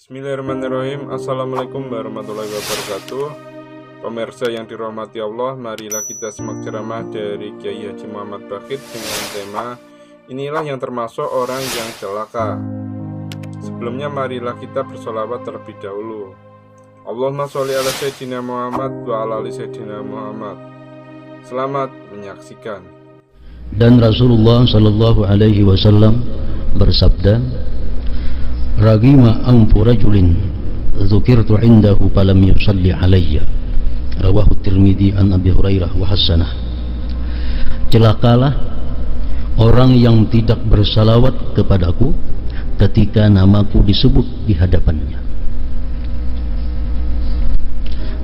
Bismillahirrahmanirrahim. Assalamualaikum warahmatullahi wabarakatuh. Pemirsa yang dirahmati Allah, marilah kita simak ceramah dari Kiai Haji Muhammad Baqit dengan tema "Inilah yang termasuk orang yang celaka". Sebelumnya marilah kita bersolawat terlebih dahulu. Allahumma sholli ala Sayyidina Muhammad wa ala ali Sayyidina Muhammad. Selamat menyaksikan. Dan Rasulullah Shallallahu Alaihi Wasallam bersabda, "Ragima anfu rajulin dzukirtu indahu falam yusalli alayya." Rawahu Tirmidzi an Abi Hurairah wa hasanah. Celakalah orang yang tidak bersalawat kepadaku ketika namaku disebut di hadapannya.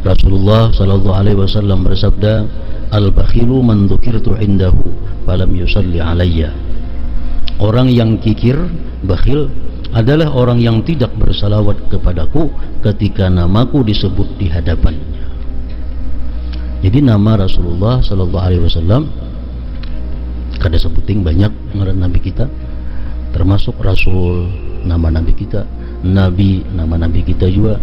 Rasulullah Shallallahu Alaihi Wasallam bersabda, "Al-bakhilu man dzukirtu indahu falam yusalli alayya." Orang yang kikir, bakhil adalah orang yang tidak bersalawat kepadaku ketika namaku disebut di hadapannya. Jadi nama Rasulullah Sallallahu Alaihi Wasallam kada sebuting banyak ngaran Nabi kita, termasuk Rasul nama Nabi kita, Nabi nama Nabi kita juga.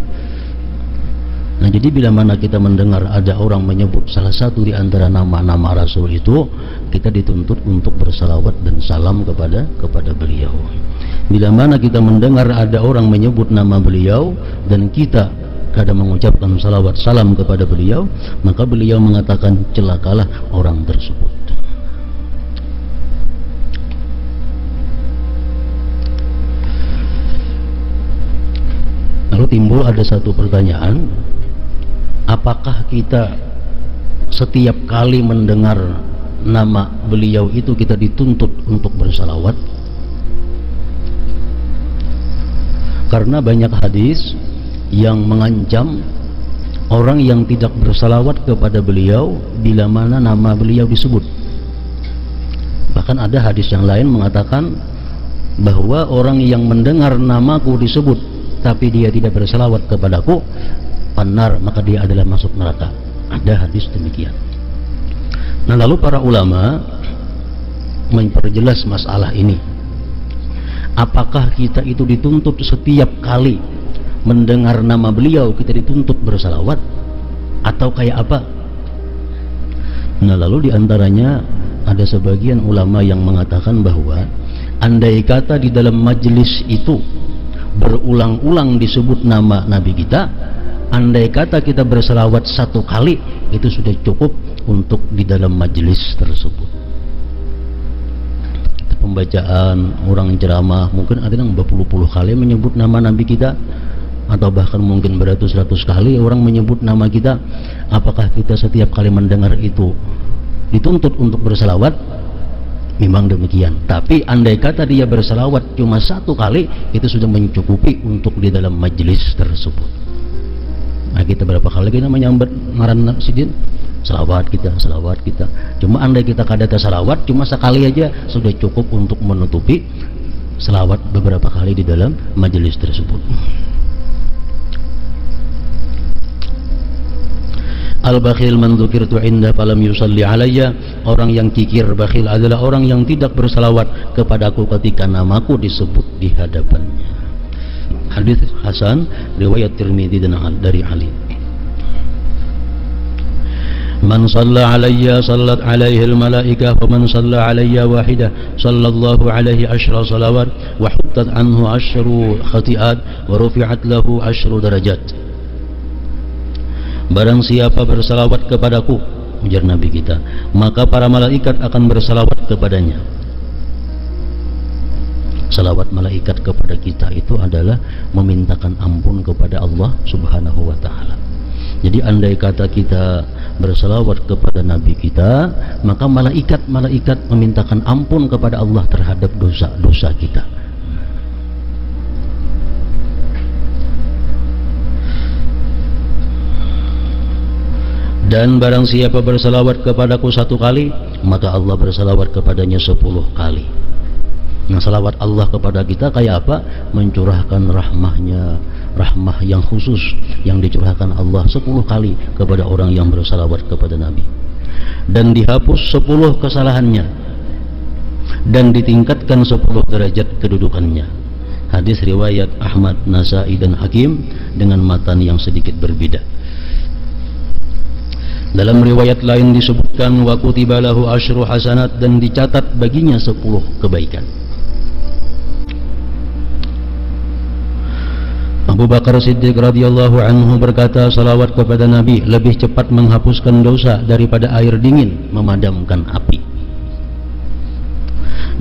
Nah, jadi bila mana kita mendengar ada orang menyebut salah satu di antara nama-nama Rasul itu, kita dituntut untuk bersalawat dan salam kepada beliau. Bila mana kita mendengar ada orang menyebut nama beliau dan kita kadang mengucapkan salawat salam kepada beliau, maka beliau mengatakan celakalah orang tersebut. Lalu timbul ada satu pertanyaan, apakah kita setiap kali mendengar nama beliau itu kita dituntut untuk bersalawat? Karena banyak hadis yang mengancam orang yang tidak bersalawat kepada beliau bila mana nama beliau disebut. Bahkan ada hadis yang lain mengatakan bahwa orang yang mendengar namaku disebut tapi dia tidak bersalawat kepadaku, panar, maka dia adalah masuk neraka. Ada hadis demikian. Nah, lalu para ulama memperjelas masalah ini. Apakah kita itu dituntut setiap kali mendengar nama beliau kita dituntut bersalawat atau kayak apa? Nah, lalu diantaranya ada sebagian ulama yang mengatakan bahwa andai kata di dalam majelis itu berulang-ulang disebut nama Nabi kita, andai kata kita bersalawat satu kali, itu sudah cukup untuk di dalam majelis tersebut. Pembacaan orang ceramah mungkin ada yang berpuluh-puluh kali menyebut nama Nabi kita, atau bahkan mungkin beratus-ratus kali orang menyebut nama kita. Apakah kita setiap kali mendengar itu dituntut untuk bersalawat? Memang demikian. Tapi andai kata dia bersalawat cuma satu kali, itu sudah mencukupi untuk di dalam majelis tersebut. Nah, kita berapa kali kita menyambat ngaran sidin? Salawat kita. Cuma andai kita kadata salawat cuma sekali aja sudah cukup untuk menutupi salawat beberapa kali di dalam majelis tersebut. Al-bakhil man dzukirtu inda falam yusalli alayya. Orang yang kikir, bakhil adalah orang yang tidak bersalawat kepadaku ketika namaku disebut di hadapannya. Hadis hasan riwayat Tirmidzi dan dari Ali. Man shalla alayya sallat alaihi al-malaikah wa man shalla alayya wahidah sallallahu alaihi asyra salawat wa huttat anhu asyru khati'at wa rufi'at lahu asyru darajat. Barang siapa bersalawat kepadaku, ujar Nabi kita, maka para malaikat akan bersalawat kepadanya. Salawat malaikat kepada kita itu adalah memintakan ampun kepada Allah Subhanahu wa ta'ala. Jadi andai kata kita bersalawat kepada Nabi kita, maka malaikat memintakan ampun kepada Allah terhadap dosa-dosa kita. Dan barang siapa bersalawat kepadaku satu kali, maka Allah bersalawat kepadanya 10 kali. Nah, salawat Allah kepada kita kayak apa? Mencurahkan rahmahnya, rahmah yang khusus yang dicurahkan Allah 10 kali kepada orang yang bersalawat kepada Nabi, dan dihapus 10 kesalahannya dan ditingkatkan 10 derajat kedudukannya. Hadis riwayat Ahmad, Nasai dan Hakim dengan matan yang sedikit berbeda. Dalam riwayat lain disebutkan wa kutiba lahu asyru hasanat, dan dicatat baginya 10 kebaikan. Abu Bakar Siddiq radhiyallahu anhu berkata, salawat kepada Nabi lebih cepat menghapuskan dosa daripada air dingin memadamkan api.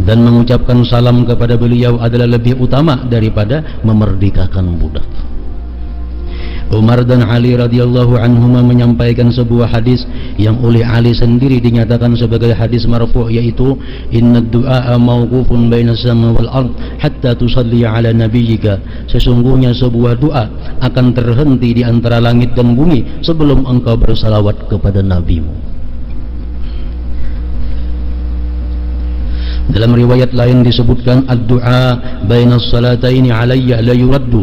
Dan mengucapkan salam kepada beliau adalah lebih utama daripada memerdekakan budak. Umar dan Ali radhiyallahu anhuma menyampaikan sebuah hadis yang oleh Ali sendiri dinyatakan sebagai hadis marfu', yaitu inna du'a mawqufun baina sama wal ard hatta tusalli ala nabiyyika. Sesungguhnya sebuah doa akan terhenti di antara langit dan bumi sebelum engkau bersalawat kepada nabimu. Dalam riwayat lain disebutkan ad-du'a baina as-salataini alayya la yuraddu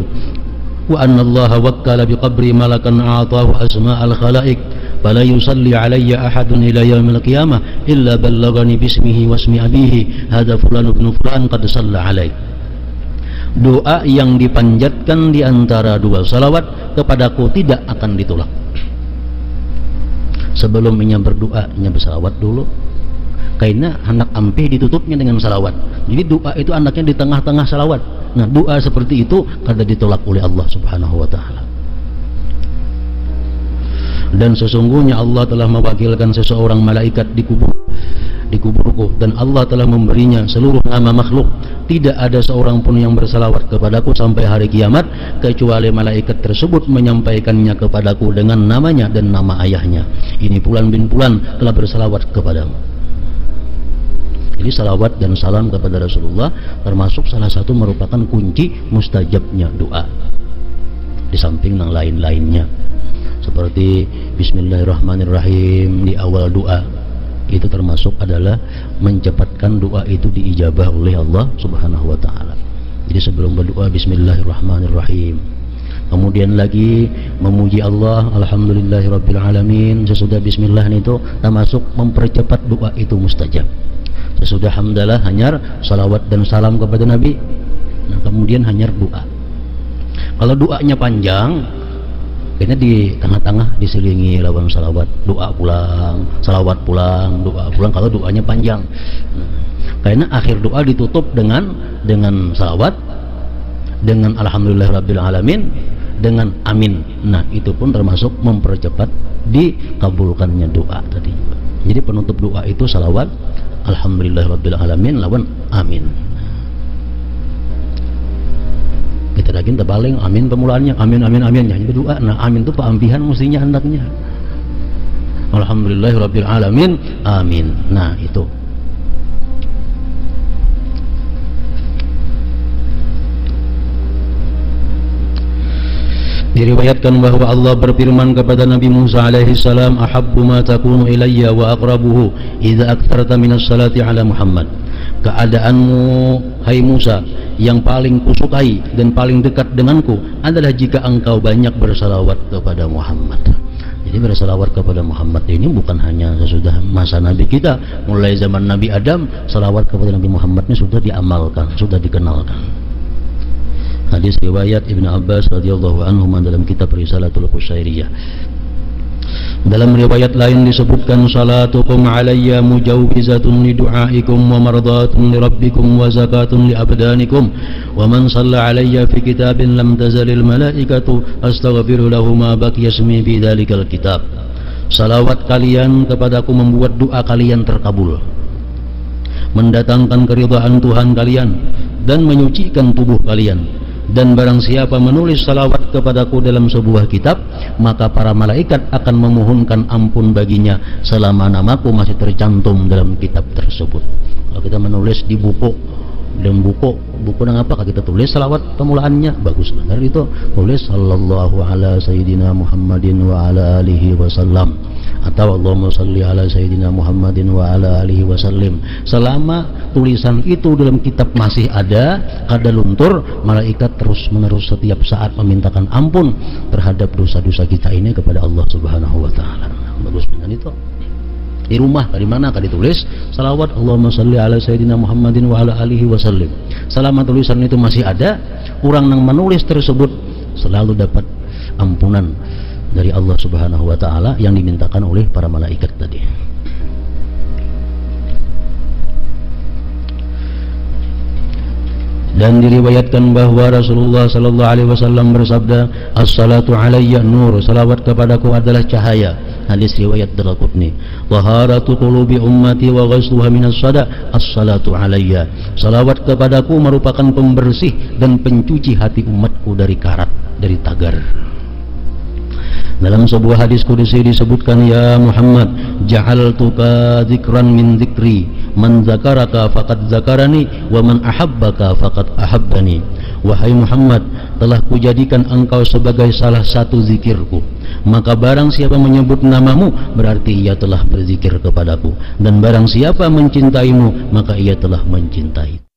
wa anna Allah wakkala biqabri malakan a'tahu asma'al khalaiq fala yusalli alayya ahadun ila yaumil qiyamah illa ballaghani bismihi wasmi abihi hadza fulan ibn fulan qad shalla alaik. Doa yang dipanjatkan di antara dua salawat kepadaku tidak akan ditolak. Sebelum ia berdoa, ia bersalawat dulu. Karena anak ampih ditutupnya dengan salawat. Jadi doa itu anaknya di tengah-tengah salawat. Nah, doa seperti itu kada ditolak oleh Allah Subhanahu wa taala. Dan sesungguhnya Allah telah mewakilkan seseorang malaikat di kuburku, dan Allah telah memberinya seluruh nama makhluk. Tidak ada seorang pun yang bersalawat kepadaku sampai hari kiamat kecuali malaikat tersebut menyampaikannya kepadaku dengan namanya dan nama ayahnya. Ini Fulan bin Fulan telah bersalawat kepadamu. Jadi salawat dan salam kepada Rasulullah termasuk salah satu merupakan kunci mustajabnya doa. Di samping yang lain-lainnya seperti Bismillahirrahmanirrahim di awal doa, itu termasuk adalah mencepatkan doa itu diijabah oleh Allah Subhanahu wa taala. Jadi sebelum berdoa Bismillahirrahmanirrahim, kemudian lagi memuji Allah, alhamdulillahirabbil alamin. Sesudah bismillah itu termasuk mempercepat doa itu mustajab. Sesudah hamdalah hanyar salawat dan salam kepada Nabi. Nah, kemudian hanyar doa. Kalau doanya panjang, kayaknya di tengah-tengah diselingi lawan salawat, doa pulang, salawat pulang, doa pulang. Kalau doanya panjang, karena akhir doa ditutup dengan salawat, dengan alhamdulillahirabbil alamin, dengan amin. Nah, itu pun termasuk mempercepat dikabulkannya doa tadi. Jadi penutup doa itu salawat, alhamdulillahirabbil alamin lawan amin. Kita lagi terbaling amin pemulaannya, amin amin amin ya berdoa. Nah, amin itu peambihan mestinya hendaknya. Alhamdulillahirabbil alamin, amin. Nah, itu. Diriwayatkan bahwa Allah berfirman kepada Nabi Musa alaihi salam, ahabbu ma takunu ilayya wa aqrabuhu idza aktsarta minas salati ala Muhammad. Keadaanmu hai Musa yang paling kusukai dan paling dekat denganku adalah jika engkau banyak bersalawat kepada Muhammad. Jadi bersalawat kepada Muhammad ini bukan hanya sesudah masa Nabi kita, mulai zaman Nabi Adam salawat kepada Nabi Muhammad ini sudah diamalkan, sudah dikenalkan. Hadis riwayat Ibnu Abbas radhiyallahu anhu dalam kitab Risalatul Qusairiyah. Dalam riwayat lain disebutkan salatukum alayya mujawwizatun li du'aikum wa mardatun li rabbikum wa zakatun li abdanikum wa man shalla alayya fi kitabin lam tazalil malaikatu astaghfiru lahu ma baqiya ismi fi dzalikal kitab. Salawat kalian kepadaku membuat doa kalian terkabul, mendatangkan keridhaan Tuhan kalian dan menyucikan tubuh kalian. Dan barang siapa menulis salawat kepadaku dalam sebuah kitab, maka para malaikat akan memohonkan ampun baginya selama namaku masih tercantum dalam kitab tersebut. Kalau kita menulis di buku, dan buku dengan apa kita tulis salawat pemulaannya bagus benar itu, tulis sallallahu ala sayyidina Muhammadin wa ala alihi wasallam atau Allahumma salli ala sayyidina Muhammadin wa ala alihi wasallim. Selama tulisan itu dalam kitab masih ada, kada luntur, malaikat terus menerus setiap saat memintakan ampun terhadap dosa-dosa kita ini kepada Allah Subhanahu wa taala. Bagus benar itu. Di rumah di mana kah ditulis salawat Allahumma shalli ala sayyidina Muhammadin wa ala alihi wasallim. Selama tulisan itu masih ada, orang yang menulis tersebut selalu dapat ampunan dari Allah Subhanahu wa taala yang dimintakan oleh para malaikat tadi. Dan diriwayatkan bahwa Rasulullah sallallahu alaihi wasallam bersabda, "As-salatu alayya nur." Salawat kepadaku adalah cahaya. Hadis riwayat Daraqutni. "Taharatu qulubi ummati wa ghusluha minas sada." As-salatu alayya. Salawat kepadaku merupakan pembersih dan pencuci hati umatku dari karat, dari tagar. Dalam sebuah hadis qudsi disebutkan, "Ya Muhammad, ja'altuka dzikran min dzikri, man zakaraka faqad zakarani wa man ahabbaka faqad ahabbani." Wahai Muhammad, telah kujadikan engkau sebagai salah satu zikirku, maka barang siapa menyebut namamu berarti ia telah berzikir kepadaku, dan barang siapa mencintaimu maka ia telah mencintai.